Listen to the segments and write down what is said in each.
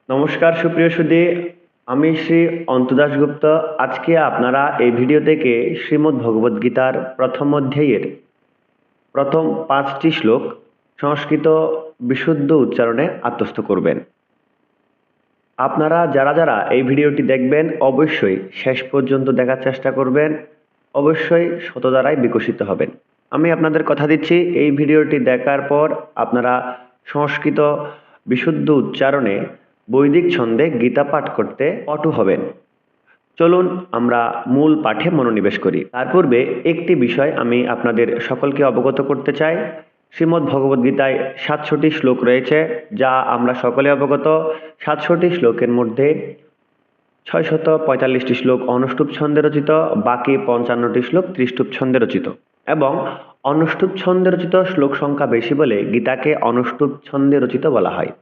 নমস্কার সুপ্রিয় সুধী, আমি শ্রী অন্তু দাশগুপ্ত। আজকে আপনারা এই ভিডিও থেকে শ্রীমদ্ ভগবদ গীতার প্রথম অধ্যায়ের প্রথম 5টি শ্লোক সংস্কৃত বিশুদ্ধ উচ্চারণে আত্মস্থ করবেন। আপনারা যারা যারা এই ভিডিওটি দেখবেন অবশ্যই শেষ পর্যন্ত দেখার চেষ্টা করবেন, অবশ্যই শত দ্বারাই বিকশিত হবেন। আমি আপনাদের কথা দিচ্ছি, এই ভিডিওটি দেখার পর আপনারা সংস্কৃত বিশুদ্ধ উচ্চারণে বৈদিক ছন্দে গীতা পাঠ করতে পটু হবেন। চলুন আমরা মূল পাঠে মনোনিবেশ করি। তার পূর্বে একটি বিষয় আমি আপনাদের সকলকে অবগত করতে চাই। শ্রীমদ্ ভগবদ গীতায় 700টি শ্লোক রয়েছে, যা আমরা সকলে অবগত। 700টি শ্লোকের মধ্যে 645টি শ্লোক অনুষ্টুপ ছন্দে রচিত, বাকি 55টি শ্লোক ত্রিষ্টুপ ছন্দে রচিত। এবং অনুষ্টুপ ছন্দে রচিত শ্লোক সংখ্যা বেশি বলে গীতাকে অনুষ্টুপ ছন্দে রচিত বলা হয়।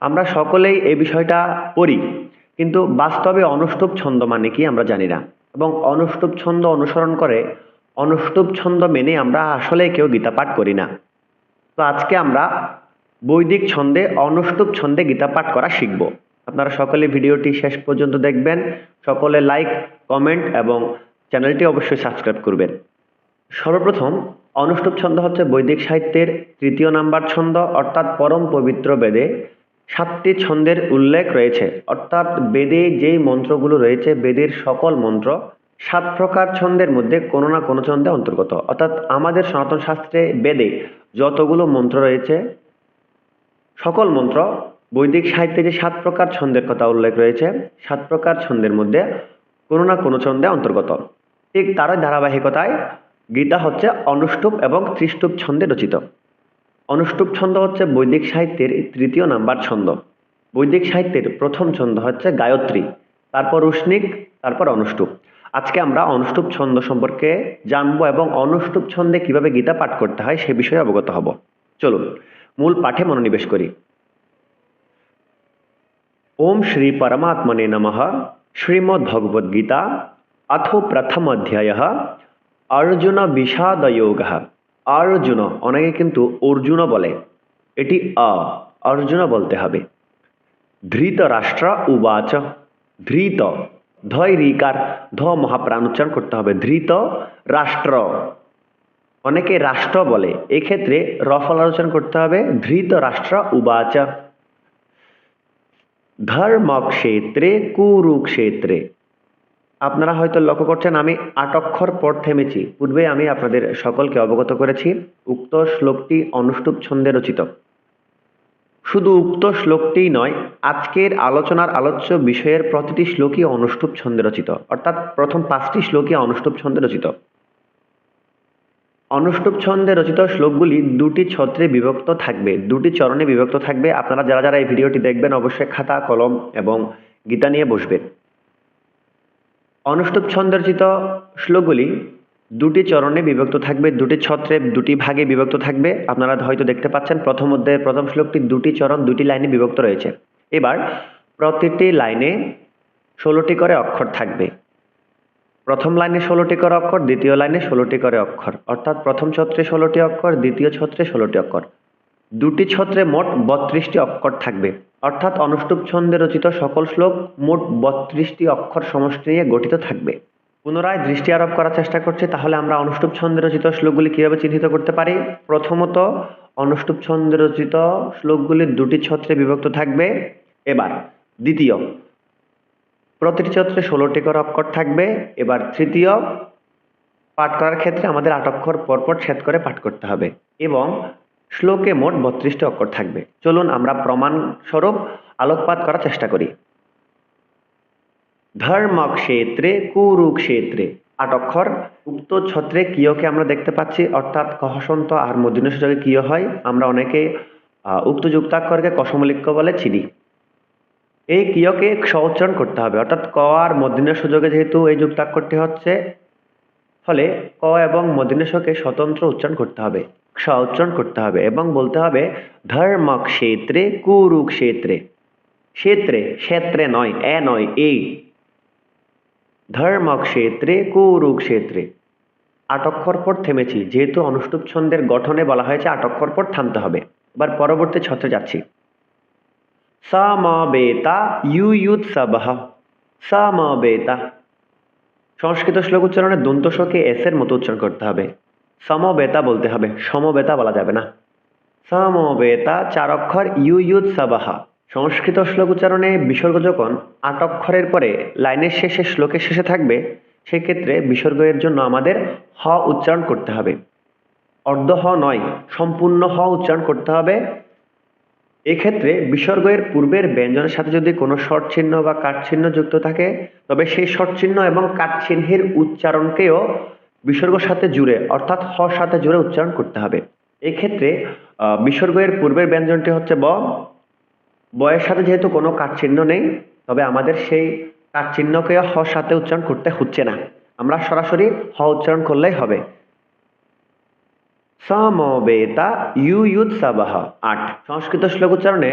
আমরা সকলেই এই বিষয়টা পড়ি, কিন্তু বাস্তবে অনুষ্টুপ ছন্দ মানে কি আমরা জানি না, এবং অনুষ্টুপ ছন্দ অনুসরণ করে অনুষ্টুপ ছন্দ মেনে আমরা আসলে কেউ গীতা পাঠ করি না। তো আজকে আমরা বৈদিক ছন্দে অনুষ্টুপ ছন্দে গীতা পাঠ করা শিখব। আপনারা সকলে ভিডিওটি শেষ পর্যন্ত দেখবেন, সকলে লাইক, কমেন্ট এবং চ্যানেলটি অবশ্যই সাবস্ক্রাইব করবেন। সর্বপ্রথম অনুষ্টুপ ছন্দ হচ্ছে বৈদিক সাহিত্যের 3য় নাম্বার ছন্দ, অর্থাৎ পরম পবিত্র বেদে 7টি ছন্দের উল্লেখ রয়েছে। অর্থাৎ বেদে যেই মন্ত্রগুলো রয়েছে, বেদের সকল মন্ত্র 7 প্রকার ছন্দের মধ্যে কোনো না কোনো ছন্দে অন্তর্গত। অর্থাৎ আমাদের সনাতন শাস্ত্রে বেদে যতগুলো মন্ত্র রয়েছে, সকল মন্ত্র বৈদিক সাহিত্যে যে 7 প্রকার ছন্দের কথা উল্লেখ রয়েছে, 7 প্রকার ছন্দের মধ্যে কোনো না কোনো ছন্দে অন্তর্গত। ঠিক তারই ধারাবাহিকতায় গীতা হচ্ছে অনুষ্টুপ এবং ত্রিষ্টুপ ছন্দে রচিত। অনুষ্টুপ ছন্দ হচ্ছে বৈদিক সাহিত্যের 3য় নাম্বার ছন্দ। বৈদিক সাহিত্যের প্রথম ছন্দ হচ্ছে গায়ত্রী, তারপর উষ্ণিক, তারপর অনুষ্টুপ। আজকে আমরা অনুষ্টুপ ছন্দ সম্পর্কে জানবো এবং অনুষ্টুপ ছন্দে কিভাবে গীতা পাঠ করতে হয় সে বিষয়ে অবগত হব। চলুন মূল পাঠে মনোনিবেশ করি। ওম শ্রী পরমাত্মনে নমঃ। শ্রীমদ্ ভগবদ গীতা অথ প্রথম অধ্যায় অর্জুন বিষাদ যোগঃ। অর্জুন, অনেকে কিন্তু অর্জুন বলে, এটি অর্জুন বলতে হবে। ধৃতরাষ্ট্র উবাচ। ধৃত, ধয় রিকার, ধ মহাপ্রাণ উচ্চারণ করতে হবে। ধৃত রাষ্ট্র, অনেকে রাষ্ট্র বলে, এক্ষেত্রে রফল উচ্চারণ করতে হবে। ধৃতরাষ্ট্র উবাচ ধর্মক্ষেত্রে কুরুক্ষেত্রে। আপনারা হয়তো লক্ষ্য করছেন আমি 8 অক্ষর পর থেমেছি। পূর্বে আমি আপনাদের সকলকে অবগত করেছি উক্ত শ্লোকটি অনুষ্টুপ ছন্দে রচিত। শুধু উক্ত শ্লোকটিই নয়, আজকের আলোচনার আলোচ্য বিষয়ের প্রতিটি শ্লোকই অনুষ্টুপ ছন্দে রচিত। অর্থাৎ প্রথম 5টি শ্লোকই অনুষ্টুপ ছন্দে রচিত। অনুষ্টুপ ছন্দে রচিত শ্লোকগুলি 2টি ছত্রে বিভক্ত থাকবে, 2টি চরণে বিভক্ত থাকবে। আপনারা যারা যারা এই ভিডিওটি দেখবেন অবশ্যই খাতা, কলম এবং গীতা নিয়ে বসবেন। অনুষ্টুপ ছন্দে রচিত শ্লোকগুলি 2টি চরণে বিভক্ত থাকবে, 2টি ছত্রে 2টি ভাগে বিভক্ত থাকবে। আপনারা হয়তো দেখতে পাচ্ছেন প্রথম অধ্যায়ের প্রথম শ্লোকটি 2টি চরণ 2টি লাইনে বিভক্ত রয়েছে। এবার প্রতিটি লাইনে 16টি করে অক্ষর থাকবে। প্রথম লাইনে 16টি করে অক্ষর, দ্বিতীয় লাইনে 16টি করে অক্ষর। অর্থাৎ প্রথম ছত্রে 16টি অক্ষর, দ্বিতীয় ছত্রে 16টি অক্ষর। 2টি ছত্রে মোট 32টি অক্ষর থাকবে। অর্থাৎ অনুষ্টুপ ছন্দে রচিত সকল শ্লোক মোট 32টি অক্ষর সমষ্টি নিয়ে গঠিত থাকবে। পুনরায় দৃষ্টি আরোপ করার চেষ্টা করছি, তাহলে আমরা অনুষ্টুপ ছন্দে রচিত শ্লোকগুলি কিভাবে চিহ্নিত করতে পারি। প্রথমত, অনুষ্টুপ ছন্দে রচিত শ্লোকগুলি 2টি ছত্রে বিভক্ত থাকবে। এবার দ্বিতীয়, প্রতিটি ছত্রে 16টি করে অক্ষর থাকবে। এবার তৃতীয়, পাঠ করার ক্ষেত্রে আমাদের 8 অক্ষর পরপর ছেদ করে পাঠ করতে হবে এবং শ্লোকে মোট 32টি অক্ষর থাকবে। চলুন আমরা প্রমাণ স্বরূপ আলোকপাত করার চেষ্টা করি। ধর্মক্ষেত্রে কুরুক্ষেত্রে 8 অক্ষর। উক্ত ছত্রে কিয়কে আমরা দেখতে পাচ্ছি, অর্থাৎ কহসন্ত আর মূর্ধন্য সূচকে কিয় হয়। আমরা অনেকে উক্ত যুক্তাক্ষরকে কসমলিক্য বলে চিনি। এই কিয়কে ক্ষ উচ্চারণ করতে হবে, অর্থাৎ ক আর মূর্ধন্য সূচকে যেহেতু এই যুক্তাক্ষরটি হচ্ছে, ফলে ক এবং মূর্ধন্য ষকে স্বতন্ত্র উচ্চারণ করতে হবে, ক্ষ উচ্চারণ করতে হবে এবং বলতে হবে ধর্মক্ষেত্রে কুরুক্ষেত্রে। ক্ষেত্রে, ক্ষেত্রে নয়, এ নয়, এ। ধর্মক্ষেত্রে কুরুক্ষেত্রে। 8 অক্ষর পর থেমেছি, যেহেতু অনুষ্টুপ ছন্দের গঠনে বলা হয়েছে 8 অক্ষর পর থামতে হবে। এবার পরবর্তী ছত্রে যাচ্ছি। সমবেতা ইউয়ুৎসবঃ, সমবেতা। সংস্কৃত শ্লোক উচ্চারণে দন্ত স্বকে এস এর মতো উচ্চারণ করতে হবে, সমবেতা বলতে হবে, সমবেতা বলা যাবে না। সমবেতা 4 অক্ষর ইউয়ুৎসবঃ। সংস্কৃত শ্লোক উচ্চারণে বিসর্গ যখন 8 অক্ষরের পরে লাইনের শেষে শ্লোকের শেষে থাকবে, সেক্ষেত্রে বিসর্গ এর জন্য আমাদের হ উচ্চারণ করতে হবে, অর্ধ হ নয়, সম্পূর্ণ হ উচ্চারণ করতে হবে। এক্ষেত্রে বিসর্গ এর পূর্বের ব্যঞ্জনের সাথে যদি কোনো শর্ট চিহ্ন বা কাট চিহ্ন যুক্ত থাকে, তবে সেই শর্ট চিহ্ন এবং কাট চিহ্নের উচ্চারণকেও বিসর্গের সাথে জুড়ে, অর্থাৎ হ সাথে জুড়ে উচ্চারণ করতে হবে। এক্ষেত্রে বিসর্গ এর পূর্বের ব্যঞ্জনটি হচ্ছে ব, বয়ের সাথে যেহেতু কোনো কাট চিহ্ন নেই, তবে আমাদের সেই কাট চিহ্নকে হ সাথে উচ্চারণ করতে হচ্ছে না, আমরা সরাসরি হ উচ্চারণ করলেই হবে। সমবেতা ইউয়ুৎসবঃ 8। সংস্কৃত শ্লোক উচ্চারণে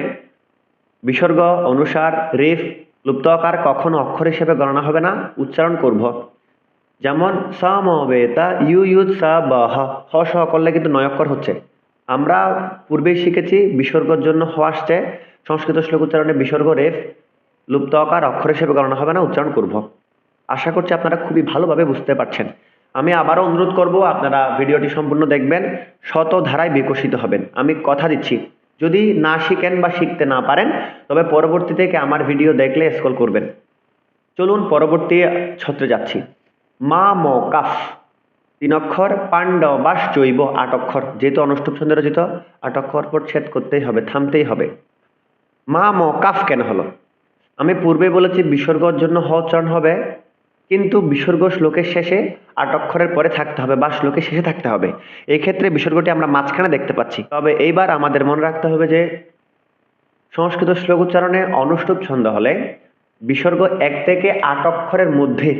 বিসর্গ, অনুসার, রেফ, লুপ্তকার কখনো অক্ষর হিসেবে গণনা হবে না, উচ্চারণ করব। যেমন সমবেতা ইউয়ুৎসবঃ, হ সহ করলে কিন্তু 9 অক্ষর হচ্ছে। আমরা পূর্বেই শিখেছি বিসর্গের জন্য হ আসছে, সংস্কৃত শ্লোক উচ্চারণে বিসর্গ, রেফ, লুপ্তকার অক্ষর হিসেবে গণনা হবে না, উচ্চারণ করব। আশা করছি আপনারা খুবই ভালোভাবে বুঝতে পারছেন। আমি আবারও অনুরোধ করব, আপনারা ভিডিওটি সম্পূর্ণ দেখবেন, শত ধারায় বিকশিত হবেন, আমি কথা দিচ্ছি। যদি না শিখেন বা শিখতে না পারেন, তবে পরবর্তী থেকে আমার ভিডিও দেখলে স্ক্রল করবেন। চলুন পরবর্তী ছত্রে যাচ্ছি। মা ম কাফ 3 অক্ষর, পাণ্ডবাস জৈব 8 অক্ষর, যেহেতু অনুষ্ঠুপ ছন্দে রচিত 8 অক্ষর পর ছেদ করতেই হবে, থামতেই হবে। মা ম কাফ কেন হলো? আমি পূর্বে বলেছি বিসর্গর জন্য হ উচ্চারণ হবে, কিন্তু বিসর্গ শ্লোকের শেষে 8 অক্ষরের পরে থাকতে হবে বা শ্লোকের শেষে থাকতে হবে। এই ক্ষেত্রে বিসর্গটি আমরা মাঝখানে দেখতে পাচ্ছি। তবে এইবার আমাদের মনে রাখতে হবে যে সংস্কৃত শ্লোক উচ্চারণে অনুষ্ঠুপ ছন্দ হলে বিসর্গ 1 থেকে 8 অক্ষরের মধ্যে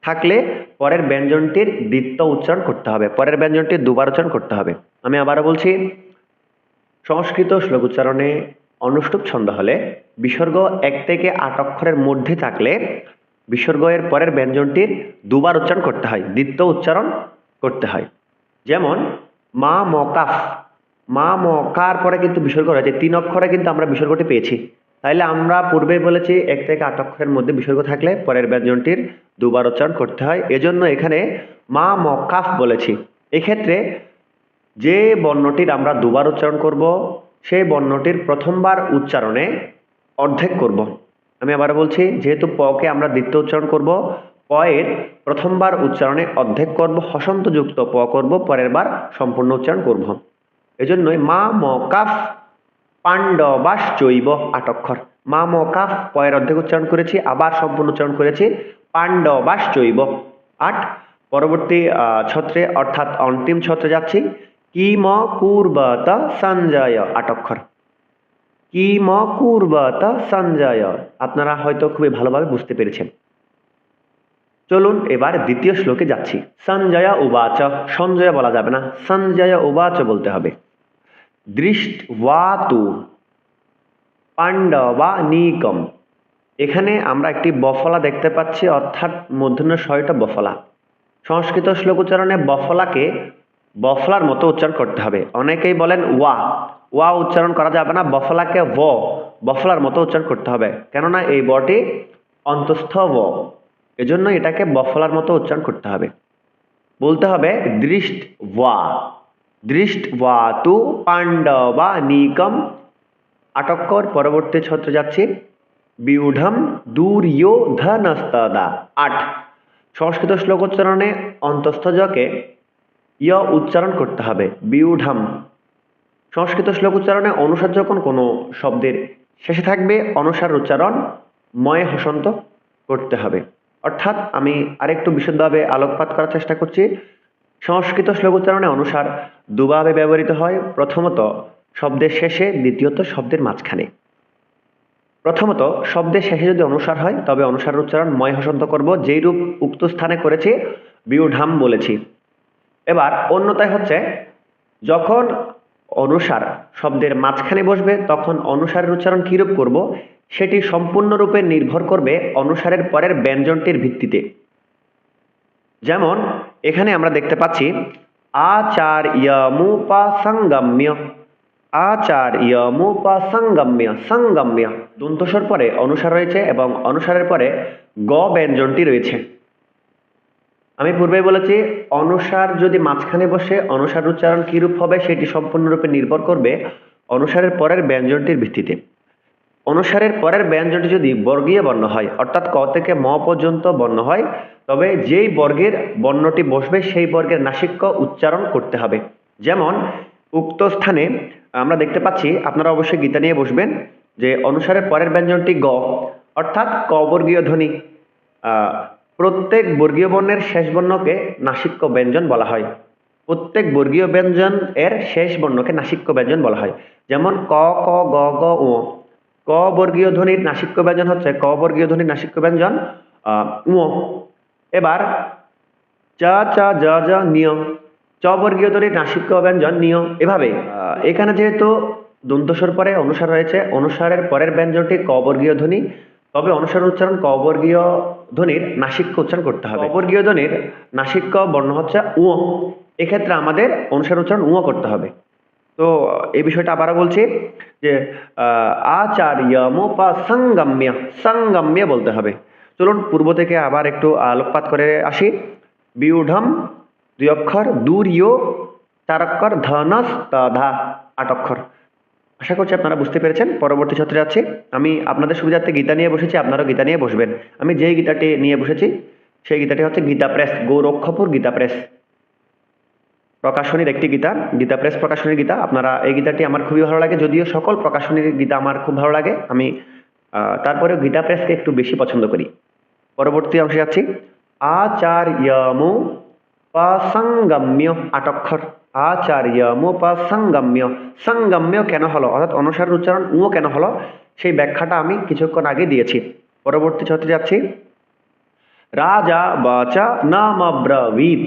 থাকলে পরের ব্যঞ্জনটির দ্বিত্ব উচ্চারণ করতে হবে, পরের ব্যঞ্জনটি দুবার উচ্চারণ করতে হবে। আমি আবারও বলছি, সংস্কৃত শ্লোক উচ্চারণে অনুষ্ঠুপ ছন্দ হলে বিসর্গ 1 থেকে 8 অক্ষরের মধ্যে থাকলে বিসর্গ এর পরের ব্যঞ্জনটির দুবার উচ্চারণ করতে হয়, দ্বিত্ব উচ্চারণ করতে হয়। যেমন মা ম কাফ, মা ম কার পরে কিন্তু বিসর্গ রয়েছে, 3 অক্ষরে কিন্তু আমরা বিসর্গটি পেয়েছি। তাইলে আমরা পূর্বেই বলেছি 1 থেকে 8 অক্ষরের মধ্যে বিসর্গ থাকলে পরের ব্যঞ্জনটির দুবার উচ্চারণ করতে হয়, এজন্য এখানে মা ম কাফ বলেছি। এক্ষেত্রে যে বর্ণটির আমরা দুবার উচ্চারণ করব, সেই বর্ণটির প্রথমবার উচ্চারণে অর্ধেক করব। আমি আবার বলছি, যেহেতু প কে আমরা দ্বিতীয় উচ্চারণ করব, প এর প্রথমবার উচ্চারণে অর্ধেক করব, হসন্তযুক্ত প করব, পরের বার সম্পূর্ণ উচ্চারণ করব। এজন্যই মা ম কাফ পাণ্ডবাস জৈব 8 অক্ষর। মা ম কাফ প এর অর্ধেক উচ্চারণ করেছি, আবার সম্পূর্ণ উচ্চারণ করেছি, পাণ্ডবাস জৈব 8। পরবর্তী ছত্রে অর্থাৎ অন্তিম ছত্রে যাচ্ছি। কিম কুর্বত সঞ্জয় 8 অক্ষর। কিম কুর্বত সঞ্জয়, আপনারা হয়তো খুবই ভালোভাবে বুঝতে পেরেছেন। চলুন এবার দ্বিতীয় শ্লোকে যাচ্ছি। সঞ্জয় উবাচ, সঞ্জয় বলা যাবে না, সঞ্জয় উবাচ বলতে হবে। দৃষ্ট্বা তু পাণ্ডবানীকম, এখানে আমরা একটি বফলা দেখতে পাচ্ছি, অর্থাৎ মূর্ধন্য ষয়টা বফলা। সংস্কৃত শ্লোক উচ্চারণে বফলাকে বফলার মতো উচ্চারণ করতে হবে। অনেকেই বলেন ওয়া, ওয়া উচ্চারণ করা যাবে না, বফলাকে ব, বফলার মতো উচ্চারণ করতে হবে, কেননা এই বটি অন্তস্থ ব, এজন্য এটাকে বফলার মতো উচ্চারণ করতে হবে। বলতে হবে দৃষ্ট্বা, দৃষ্ট্বা তু পাণ্ডবানীকম 8 অক্ষর। পরবর্তী ছত্রে যাচ্ছি। বিউঢ়ম দুর্যোধনস্তদা 8। সংস্কৃত শ্লোক উচ্চারণে অন্তস্থ জকে ইয় উচ্চারণ করতে হবে, বিউঢ়ম। সংস্কৃত শ্লোক উচ্চারণে অনুসার যখন কোনো শব্দের শেষে থাকবে, অনুসার উচ্চারণ ময়ে হসন্ত করতে হবে। অর্থাৎ আমি আরেকটু বিশদভাবে আলোকপাত করার চেষ্টা করছি। সংস্কৃত শ্লোক উচ্চারণে অনুসার দুভাবে ব্যবহৃত হয়, প্রথমত শব্দের শেষে, দ্বিতীয়ত শব্দের মাঝখানে। প্রথমত শব্দের শেষে যদি অনুসার হয়, তবে অনুসার উচ্চারণ ময় হসন্ত করব, যেই রূপ উক্ত স্থানে করেছি, বিউঢ়ম বলেছি। এবার অন্যতায় হচ্ছে যখন অনুসার শব্দের মাঝখানে বসবে, তখন অনুসারের উচ্চারণ কিরূপ করব, সেটি সম্পূর্ণরূপে নির্ভর করবে অনুসারের পরের ব্যঞ্জনটির ভিত্তিতে। যেমন এখানে আমরা দেখতে পাচ্ছি আচার্যমুপসঙ্গম্য, আচার্যমুপসংগম্য সংগম্য দন্তস্বর পরে অনুসার রয়েছে এবং অনুসারের পরে গ ব্যঞ্জনটি রয়েছে। আমি পূর্বেই বলেছি অনুসার যদি মাঝখানে বসে অনুসার উচ্চারণ কিরূপ হবে সেটি সম্পূর্ণরূপে নির্ভর করবে অনুসারের পরের ব্যঞ্জনটির ভিত্তিতে। অনুসারের পরের ব্যঞ্জনটি যদি বর্গীয় বর্ণ হয় অর্থাৎ ক থেকে ম পর্যন্ত বর্ণ হয় তবে যেই বর্গের বর্ণটি বসবে সেই বর্গের নাসিক্য উচ্চারণ করতে হবে। যেমন উক্ত স্থানে আমরা দেখতে পাচ্ছি, আপনারা অবশ্যই গীতা নিয়ে বসবেন, যে অনুসারের পরের ব্যঞ্জনটি গ অর্থাৎ ক বর্গীয় ধ্বনি। প্রত্যেক বর্গীয় বর্ণের শেষ বর্ণকে নাসিক্য ব্যঞ্জন বলা হয়। প্রত্যেক বর্গীয় ব্যঞ্জন এর শেষ বর্ণকে নাসিক্য ব্যঞ্জন বলা হয়। যেমন ক ক গ গ ও, ক বর্গীয় ধ্বনির নাসিক্য ব্যঞ্জন হচ্ছে ক বর্গীয় ধ্বনির নাসিক্য ব্যঞ্জন উ। এবার চ চ জ জ নিয়, চ বর্গীয় ধ্বনির নাসিক্য ব্যঞ্জন নিয়। এভাবে এখানে যেহেতু দন্তস্বর পরে অনুসার রয়েছে, অনুসারের পরের ব্যঞ্জনটি ক বর্গীয় ধ্বনি, তবে অনুসার উচ্চারণ ক বর্গীয় ধ্বনির নাসিক্য উচ্চারণ করতে হবে। ক বর্গীয় ধ্বনির নাসিক্য বর্ণ হচ্ছে উ, এক্ষেত্রে আমাদের অনুসার উচ্চারণ উ করতে হবে। তো এই বিষয়টা আবারও বলছি যে আচার্যমুপসংগম্য সংগম্য বলতে হবে। চলুন পূর্ব থেকে আবার একটু আলোকপাত করে আসি। বিউঢম 2 অক্ষর, দুরিয় 4 অক্ষর, ধনস ধা 8 অক্ষর। আশা করছি আপনারা বুঝতে পেরেছেন। পরবর্তী ছত্রে যাচ্ছি। আমি আপনাদের সুবিধার্থে গীতা নিয়ে বসেছি, আপনারাও গীতা নিয়ে বসবেন। আমি যেই গীতাটি নিয়ে বসেছি সেই গীতাটি হচ্ছে গীতা প্রেস, গৌরক্ষপুর গীতা প্রেস প্রকাশনীর একটি গীতা, গীতা প্রেস প্রকাশনীর গীতা। আপনারা এই গীতাটি আমার খুবই ভালো লাগে, যদিও সকল প্রকাশনীর গীতা আমার খুব ভালো লাগে, আমি তারপরেও গীতা প্রেসকে একটু বেশি পছন্দ করি। পরবর্তী অংশে যাচ্ছি। আচার্যমুপসংগম্য 8 অক্ষর, আচার্যমুপসংগম্য। সংগম্য কেন হলো, অর্থাৎ অনুসার উচ্চারণ উ কেন হলো, সেই ব্যাখ্যাটা আমি কিছুক্ষণ আগে দিয়েছি। পরবর্তী ছত্রে যাচ্ছি। রাজা বাচ নামব্রবীত,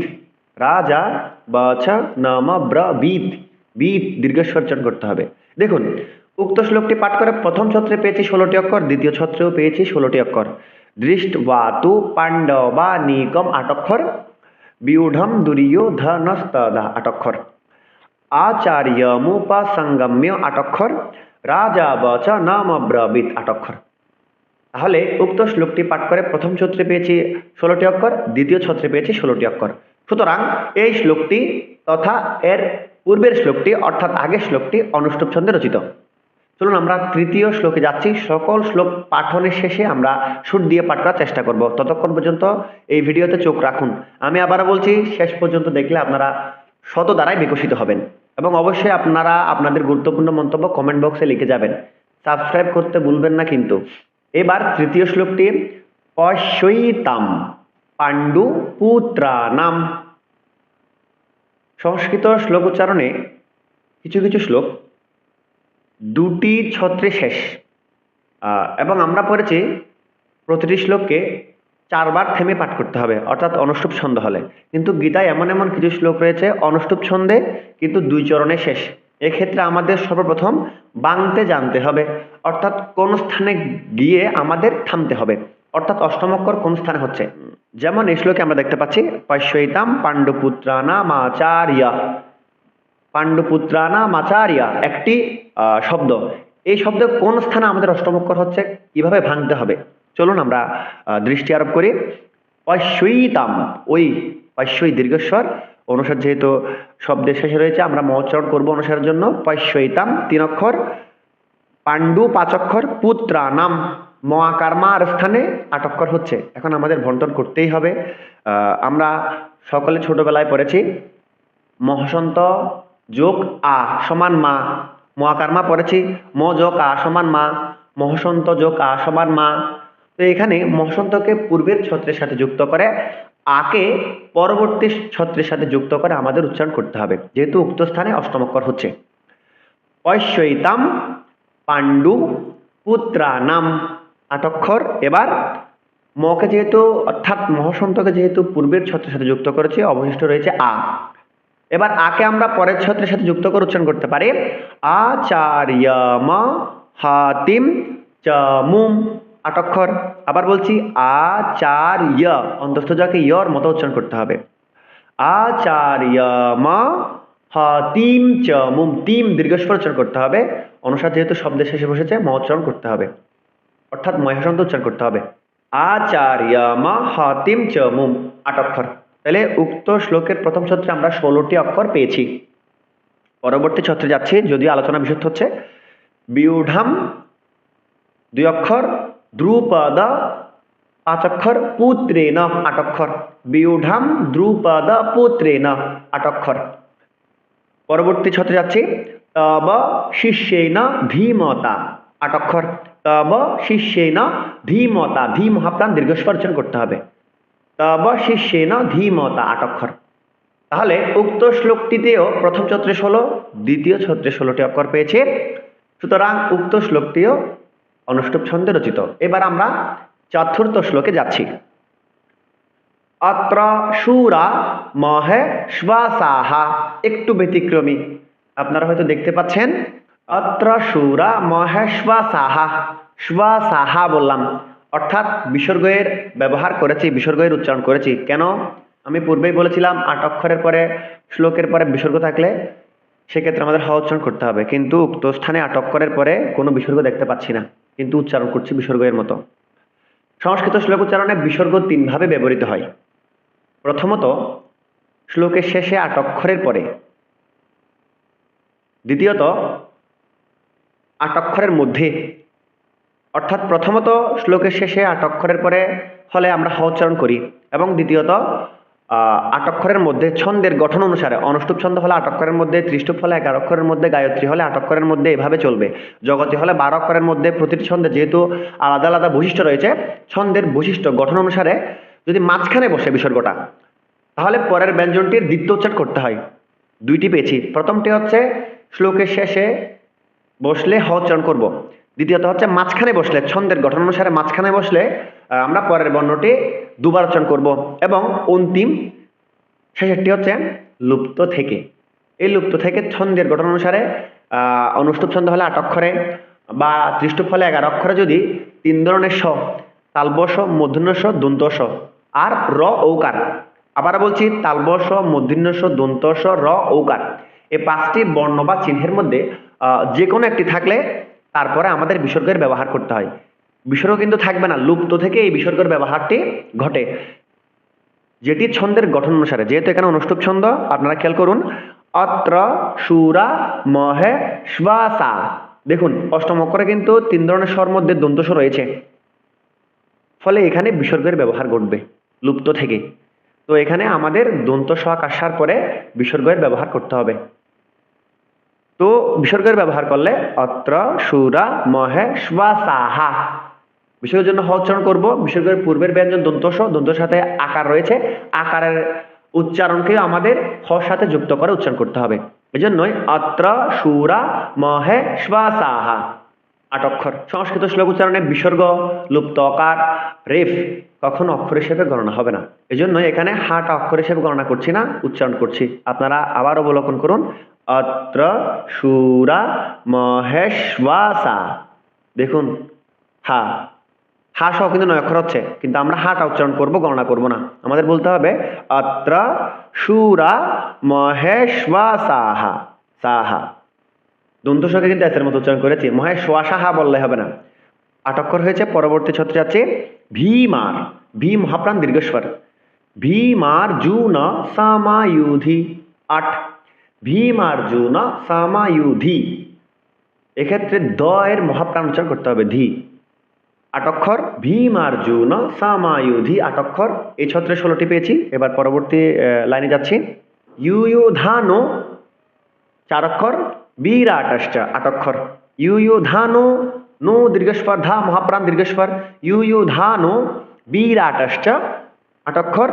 রাজা বাচ নামব্রবীত, বীত দীর্ঘস্বর উচ্চারণ করতে হবে। দেখুন উক্ত শ্লোকটি পাঠ করে প্রথম ছত্রে পেয়েছি 16টি অক্ষর, দ্বিতীয় ছত্রেও পেয়েছি 16টি অক্ষর। দৃষ্টবাতু পাণ্ডবানিকম 8 অক্ষর, বিউঢ়ম দুর্যোধনস্তদা 8 অক্ষর, আচার্যমুপসংগম্য 8 অক্ষর, রাজা বাচ নামব্রবীত 8 অক্ষর। তাহলে উক্ত শ্লোকটি পাঠ করে প্রথম ছত্রে পেয়েছি 16টি অক্ষর, দ্বিতীয় ছত্রে পেয়েছি 16টি অক্ষর। সুতরাং এই শ্লোকটি তথা এর পূর্বের শ্লোকটি অর্থাৎ আগের শ্লোকটি অনুষ্টুপ ছন্দে রচিত। চলুন আমরা তৃতীয় শ্লোকে যাচ্ছি। সকল শ্লোক পাঠনের শেষে আমরা সুর দিয়ে পাঠ করার চেষ্টা করব। ততক্ষণ পর্যন্ত এই ভিডিওতে চোখ রাখুন। আমি আবারও বলছি, শেষ পর্যন্ত দেখলে আপনারা শত দ্বারাই বিকশিত হবেন। এবং অবশ্যই আপনারা আপনাদের গুরুত্বপূর্ণ মন্তব্য কমেন্ট বক্সে লিখে যাবেন। সাবস্ক্রাইব করতে ভুলবেন না কিন্তু। এবার তৃতীয় শ্লোকটি। পশ্যইতাম পাণ্ডু পুত্রানাম। সংস্কৃত শ্লোক উচ্চারণে কিছু কিছু শ্লোক দুটি ছত্রে শেষ, এবং আমরা পড়েছি প্রতিটি শ্লোককে 4 বার থেমে পাঠ করতে হবে, অর্থাৎ অনুষ্টুপ ছন্দ হলে। কিন্তু গীতায় এমন এমন কিছু শ্লোক রয়েছে অনুষ্টুপ ছন্দে কিন্তু 2 চরণে শেষ। এক্ষেত্রে আমাদের সর্বপ্রথম বাংতে জানতে হবে, অর্থাৎ কোন স্থানে গিয়ে আমাদের থামতে হবে, অর্থাৎ অষ্টম অক্ষর কোন স্থানে হচ্ছে। যেমন এই শ্লোকে আমরা দেখতে পাচ্ছি পশ্যইতাম পাণ্ডুপুত্রানামাচার্য, পাণ্ডুপুত্রানামাচার্য একটি শব্দ। এই শব্দ কোন স্থানে আমাদের অষ্টম অক্ষর হচ্ছে, কিভাবে ভাঙতে হবে, চলুন আমরা দৃষ্টি আরোপ করি। পশ্যইতাম, ওই পশ্যই দীর্ঘস্বর, অনুসার যেহেতু শব্দের শেষে রয়েছে আমরা ম উচ্চারণ করবো অনুসারের জন্য। পশ্যইতাম 3 অক্ষর, পাণ্ডু 5 অক্ষর, পুত্রানাম ম আকার মার স্থানে 8 অক্ষর হচ্ছে। এখন আমাদের বন্টন করতেই হবে। আমরা সকলে ছোটবেলায় পড়েছি মহসন্ত যোগ আ সমান মা, ম আকার মা পড়েছি, ম যোগ আ সমান মা, মহসন্ত যোগ আ সমান মা। তো এখানে মহসন্তকে পূর্বের ছত্রের সাথে যুক্ত করে আকে পরবর্তী ছত্রের সাথে যুক্ত করে আমাদের উচ্চারণ করতে হবে, যেহেতু উক্ত স্থানে অষ্টম অক্ষর হচ্ছে। পশ্যইতাম পাণ্ডু পুত্রানাম 8 অক্ষর। এবার মকে যেহেতু অর্থাৎ মহসন্তকে যেহেতু পূর্বের ছত্রের সাথে যুক্ত করেছি, অবশিষ্ট রয়েছে আ। এবার আকে আমরা পরের ছত্রের সাথে যুক্ত করে উচ্চারণ করতে পারি আচার্যম হাতিম চমুম 8 অক্ষর। আবার বলছি আচার্য, অন্তস্থ যাকে ইয়র মতো উচ্চারণ করতে হবে। আচার্যম হাতিম চ মুম, তিম দীর্ঘস্বর উচ্চারণ করতে হবে, অনুসার যেহেতু শব্দের শেষে বসেছে ম উচ্চারণ করতে হবে, অর্থাৎ মহাসন্ত উচ্চারণ করতে হবে। আচার্য মা হাতিম চ মুম, 8 অক্ষর। তাহলে উক্ত শ্লোকের প্রথম ছত্রে আমরা 16টি অক্ষর পেয়েছি। পরবর্তী ছত্রে যাচ্ছি, যদিও আলোচনা বিশুদ্ধ হচ্ছে। বিউঢাম 2 অক্ষর, দ্রুপদ 5 অক্ষর, পুত্রেণ 8 অক্ষর। বিউঢাম দ্রুপদ পুত্রেণ 8 অক্ষর। পরবর্তী ছত্রে যাচ্ছি, তব শিষ্যেন ধীমতা 8 অক্ষর। তব শিষ্যেন ধীমতা, ধী মহাপ্রাণ দীর্ঘস্বর উচ্চারণ করতে হবে। তব শিষ্যেন ধীমতা 8 অক্ষর। তাহলে উক্ত শ্লোকটিতেও প্রথম ছত্রে 16, দ্বিতীয় ছত্রে 16টি অক্ষর পেয়েছে। সুতরাং উক্ত শ্লোকটিও অনুষ্টুপ ছন্দে রচিত। এবার আমরা চতুর্থ শ্লোকে যাচ্ছি। অত্র শূরা মহে শ্বাসাহা, একটু ব্যতিক্রমী, আপনারা হয়তো দেখতে পাচ্ছেন। অত্র শূরা মহে শ্বাসাহা, শ্বাসাহা বললাম, অর্থাৎ বিসর্গের ব্যবহার করেছি, বিসর্গের উচ্চারণ করেছি। কেন? আমি পূর্বেই বলেছিলাম 8 অক্ষরের পরে শ্লোকের পরে বিসর্গ থাকলে সেক্ষেত্রে আমাদের হ উচ্চারণ করতে হবে, কিন্তু উক্ত স্থানে 8 অক্ষরের পরে কোনো বিসর্গ দেখতে পাচ্ছি না, কিন্তু উচ্চারণ করছি বিসর্গের মতো। সংস্কৃত শ্লোক উচ্চারণে বিসর্গ 3 ভাবে ব্যবহৃত হয়। প্রথমত শ্লোকের শেষে 8 অক্ষরের পরে, দ্বিতীয়ত 8 অক্ষরের মধ্যে, অর্থাৎ প্রথমত শ্লোকের শেষে 8 অক্ষরের পরে হলে আমরা হ উচ্চারণ করি, এবং দ্বিতীয়ত 8 অক্ষরের মধ্যে ছন্দের গঠন অনুসারে, অনুষ্টুপ ছন্দ হলে 8 অক্ষরের মধ্যে, ত্রিষ্টুপ হলে 11 অক্ষরের মধ্যে, গায়ত্রী হলে 8 অক্ষরের মধ্যে, এভাবে চলবে। জগতী হলে 12 অক্ষরের মধ্যে। প্রতিটি ছন্দে যেহেতু আলাদা আলাদা বৈশিষ্ট্য রয়েছে, ছন্দের বৈশিষ্ট্য গঠন অনুসারে যদি মাঝখানে বসে বিসর্গটা, তাহলে পরের ব্যঞ্জনটির দ্বিতীয় উচ্চারণ করতে হয়। 2টি পেয়েছি। প্রথমটি হচ্ছে শ্লোকের শেষে বসলে হ উচ্চারণ করব, দ্বিতীয়ত হচ্ছে মাঝখানে বসলে, ছন্দের গঠন অনুসারে মাঝখানে বসলে আমরা পরের বর্ণটি 2 বার উচ্চারণ করব, এবং অন্তিম শেষেরটি হচ্ছে লুপ্ত থেকে। এই লুপ্ত থেকে ছন্দের গঠন অনুসারে অনুষ্টুপ ছন্দ হলে 8 অক্ষরে বা ত্রিষ্টুপ হলে 11 অক্ষরে যদি 3 ধরনের স, তালব্য স, মূর্ধন্য স, দন্ত স আর র ঔকার, আবার বলছি তালব্য স, মূর্ধন্য স, দন্ত স, র ঔকার, এই 5টি বর্ণ বা চিহ্নের মধ্যে যে কোনো একটি থাকলে তারপরে আমাদের বিসর্গের ব্যবহার করতে হয়। বিসর্গ কিন্তু থাকবে না, লুপ্ত থেকে এই বিসর্গের ব্যবহারটি ঘটে, যেটি ছন্দের গঠন অনুসারে। যেহেতু এখানে অনুষ্টুপ ছন্দ, আপনারা খেয়াল করুন, অত্র শূরা মহে শ্বাসা, দেখুন অষ্টম অক্ষরে কিন্তু 3 ধরনের স্বর মধ্যে দন্ত স রয়েছে, ফলে এখানে বিসর্গের ব্যবহার ঘটবে লুপ্ত থেকে। তো এখানে আমাদের দন্ত স আসার পরে বিসর্গের ব্যবহার করতে হবে। তো বিসর্গের ব্যবহার করলে অত্র শূরা মহে শ্বাসাহা, বিসর্গের জন্য হ উচ্চারণ করব। বিসর্গের পূর্বের ব্যঞ্জন দন্ত স, দন্তের সাথে আকার রয়েছে, আকারের উচ্চারণকে আমাদের হর সাথে যুক্ত করে উচ্চারণ করতে হবে। এজন্যই অত্র শূরা মহে শ্বাসাহা 8 অক্ষর। সংস্কৃত শ্লোক উচ্চারণে বিসর্গ, লুপ্ত অকার, রেফ কখনো অক্ষর হিসেবে গণনা হবে না। এজন্যই এখানে হাটা অক্ষর হিসেবে গণনা করছি না, উচ্চারণ করছি। আপনারা আবার অবলোকন করুন, অত্র শূরা মহে শ্বাসা, দেখুন হা, হা সহ কিন্তু 9 অক্ষর হচ্ছে, কিন্তু আমরা হাটা উচ্চারণ করব, গণনা করব না। আমাদের বলতে হবে অত্র শূরা মহে শ্বাসাহা, সাহা, দন্ত সকে কিন্তু এসের মতো উচ্চারণ করেছি, মহে শ্বাসাহা বললে হবে না। 8 অক্ষর হয়েছে। পরবর্তী ছত্রে যাচ্ছে ভীমার, ভী মহাপ্রাণ দীর্ঘস্বর। ভীমার্জুন সামায়ুধি 8, ভীমার্জুন সামায়ুধি, এক্ষেত্রে দ এর মহাপ্রাণ উচ্চারণ করতে হবে, ধি। 8 অক্ষর, ভীমার্জুন সামায়ুধি 8 অক্ষর। এই ছত্রে 16টি পেয়েছি। এবার পরবর্তী লাইনে যাচ্ছি। ইউয়ুধানো 4 অক্ষর, বিরাটশ্চ 8 অক্ষর। ইউয়ুধানো, নো দীর্ঘস্বর, ধা মহাপ্রাণ দীর্ঘস্বর, ইউয়ুধানো বিরাটশ্চ 8 অক্ষর।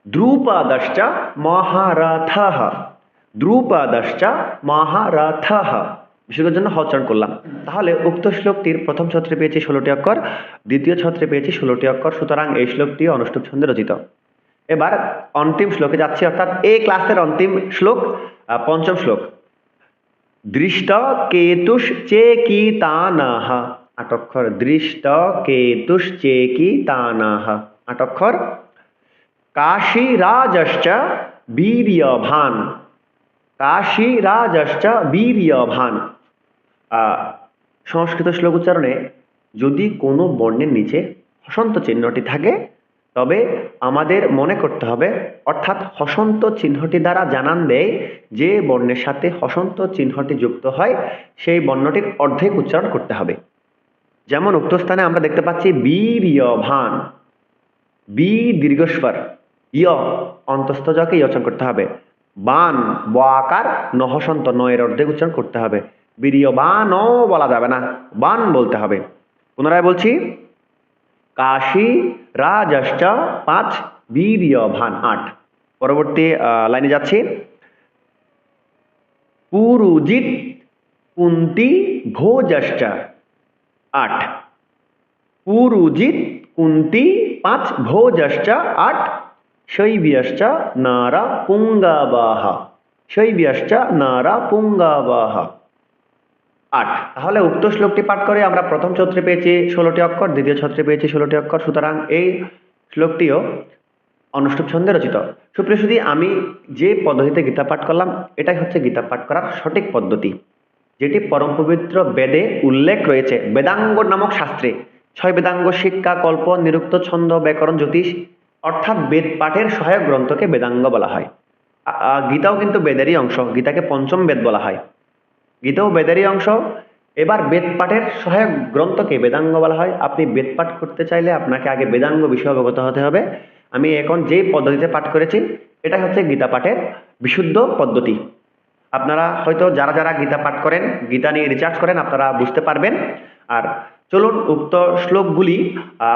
দ্রুপদশ্চ মহারথঃ, দ্রুপদশ্চ মহারথঃ, বিসর্গের জন্য হ উচ্চারণ করলাম। তাহলে উক্ত শ্লোকটির প্রথম ছত্রে পেয়েছি 16টি অক্ষর, দ্বিতীয় ছত্রে পেয়েছি 16টি অক্ষর। সুতরাং এই শ্লোকটি অনুষ্টুপ ছন্দে রচিত। এবার অন্তিম শ্লোকে যাচ্ছি, অর্থাৎ এই ক্লাসের অন্তিম শ্লোক, পঞ্চম শ্লোক। দৃষ্ট কেতুশ্চেকিতানঃ 8 অক্ষর। দৃষ্ট কেতুশ্চেকিতানঃ 8 অক্ষর। কাশীরাজশ্চ বীর্যবান কাশীরাজশ্চ বীর্যবান। সংস্কৃত শ্লোক উচ্চারণে যদি কোনো বর্ণের নিচে হসন্ত চিহ্নটি থাকে তবে আমাদের মনে করতে হবে, অর্থাৎ হসন্ত চিহ্নটি দ্বারা জানান দেয় যে বর্ণের সাথে হসন্ত চিহ্নটি যুক্ত হয় সেই বর্ণটির অর্ধেক উচ্চারণ করতে হবে। যেমন উক্ত স্থানে আমরা দেখতে পাচ্ছি বীর্যবান, বি দীর্ঘস্বর, ইয় অন্তস্থ জকে ইয় উচ্চারণ করতে হবে। বান ব আকার নহসন্ত নয়ের অর্ধেক উচ্চারণ করতে হবে। বীর্যবান বলা যাবে না, বান বলতে হবে। পুনরায় বলছি, কাশী রাজশ্চ 5, বীর্যবান 8। পরবর্তী লাইনে যাচ্ছি, পুরুজিত কুন্তি ভোজশ্চ 8। পুরুজিত কুন্তি 5, ভোজশ্চ 8, শৈব্যশ্চ নারা পুঙ্গাবাহ। শৈব্যশ্চ নারা পুঙ্গাবাহ 8। তাহলে উক্ত শ্লোকটি পাঠ করে আমরা প্রথম ছত্রে পেয়েছি 16টি অক্ষর, দ্বিতীয় ছত্রে পেয়েছি 16টি অক্ষর। সুতরাং এই শ্লোকটিও অনুষ্ঠুপ ছন্দে রচিত। সুপ্রিয় সুধী, আমি যে পদ্ধতিতে গীতা পাঠ করলাম এটাই হচ্ছে গীতা পাঠ করার সঠিক পদ্ধতি, যেটি পরম পবিত্র বেদে উল্লেখ রয়েছে। বেদাঙ্গ নামক শাস্ত্রে 6 বেদাঙ্গ শিক্ষা, কল্প, নিরুক্ত, ছন্দ, ব্যাকরণ, জ্যোতিষ অর্থাৎ বেদ পাঠের সহায়ক গ্রন্থকে বেদাঙ্গ বলা হয়। গীতাও কিন্তু বেদেরই অংশ, গীতাকে পঞ্চম বেদ বলা হয়। গীতাও বেদেরই অংশ। এবার বেদ পাঠের সহায়ক গ্রন্থকে বেদাঙ্গ বলা হয়। আপনি বেদ পাঠ করতে চাইলে আপনাকে আগে বেদাঙ্গ বিষয়ে অবগত হতে হবে। আমি এখন যে পদ্ধতিতে পাঠ করেছি এটা হচ্ছে গীতা পাঠের বিশুদ্ধ পদ্ধতি। আপনারা হয়তো যারা যারা গীতা পাঠ করেন, গীতা নিয়ে রিসার্চ করেন, আপনারা বুঝতে পারবেন। আর চলুন উক্ত শ্লোকগুলি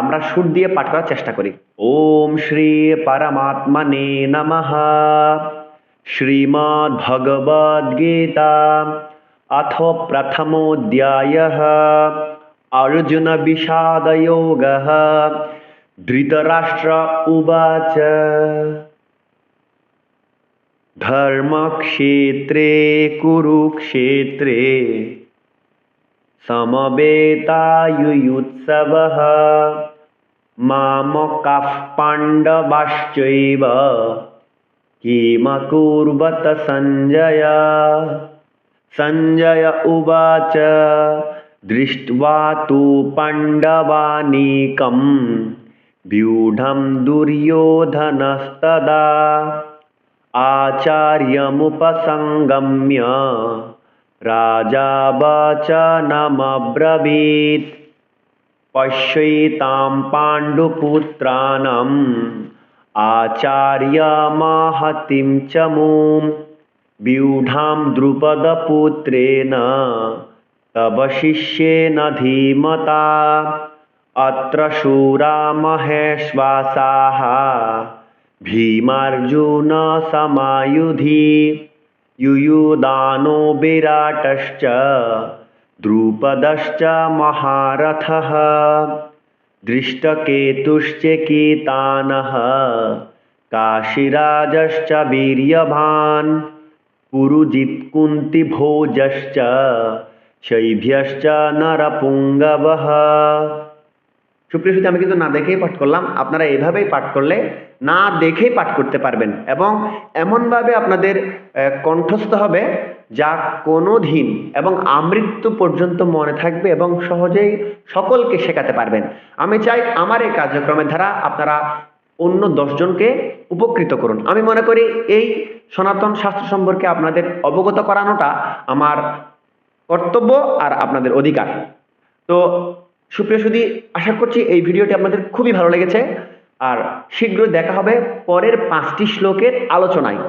আমরা সুর দিয়ে পাঠ করার চেষ্টা করি। ওম শ্রী পরমাত্মনে নমঃ। শ্রীমদ্ ভগবদ গীতা अथ प्रथमोऽध्यायः। अर्जुन विषाद योगः। धृतराष्ट्र उवाच धर्मक्षेत्रे कुरुक्षेत्रे समवेतायुयुत्सवः। मामकाः पाण्डवाश्चैव किमकुर्वत सञ्जय। संजय उवाच दृष्ट्वा तु पाण्डवानीकं व्यूढं दुर्योधनस्तदा आचार्यमुपसंगम्य राजा वचनमब्रवीत्। पश्यतां पाण्डुपुत्राणाम् आचार्यमहतिं च मूं व्यूढां द्रुपदपुत्रेण तव शिष्येन धीमता। अत्र शूरा महेश्वासाः भीमार्जुन समायुधि। युयुधानो विराटश्च द्रुपदश्च महारथः। दृष्टकेतुश्चेकितानः काशीराजश्च वीर्यवान्। पुरुजित् कुन्तिभोजश्च शैभ्यश्च नरपुङ्गवः। সুপ্রিয় সুধী, আমি কিন্তু না দেখেই পাঠ করলাম। আপনারা এইভাবেই পাঠ করলে না দেখেই পাঠ করতে পারবেন এবং এমনভাবে আপনাদের কণ্ঠস্থ হবে যা কোনো দিন এবং আমৃত্যু পর্যন্ত মনে থাকবে এবং সহজেই সকলকে শেখাতে পারবেন। আমি চাই আমার এই কার্যক্রমের দ্বারা আপনারা অন্য 10 জনকে উপকৃত করুন। আমি মনে করি এই সনাতন শাস্ত্র সম্পর্কে আপনাদের অবগত করানোটা আমার কর্তব্য আর আপনাদের অধিকার। তো সুপ্রিয় সুধী, আশা করছি এই ভিডিওটি আপনাদের খুবই ভালো লেগেছে। আর শীঘ্রই দেখা হবে পরের 5টি শ্লোকের আলোচনায়।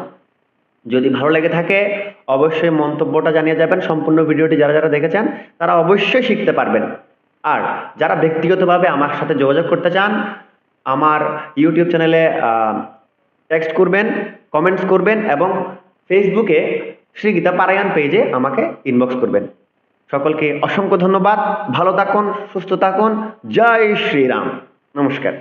যদি ভালো লেগে থাকে অবশ্যই মন্তব্যটা জানিয়ে যাবেন। সম্পূর্ণ ভিডিওটি যারা যারা দেখেছেন তারা অবশ্যই শিখতে পারবেন। আর যারা ব্যক্তিগতভাবে আমার সাথে যোগাযোগ করতে চান, আমার ইউটিউব চ্যানেলে টেক্সট করবেন, কমেন্টস করবেন এবং ফেসবুকে শ্রী গীতা পারায়ণ পেজে আমাকে ইনবক্স করবেন। সকলকে অসংখ্য ধন্যবাদ। ভালো থাকুন, সুস্থ থাকুন। জয় শ্রীরাম। নমস্কার।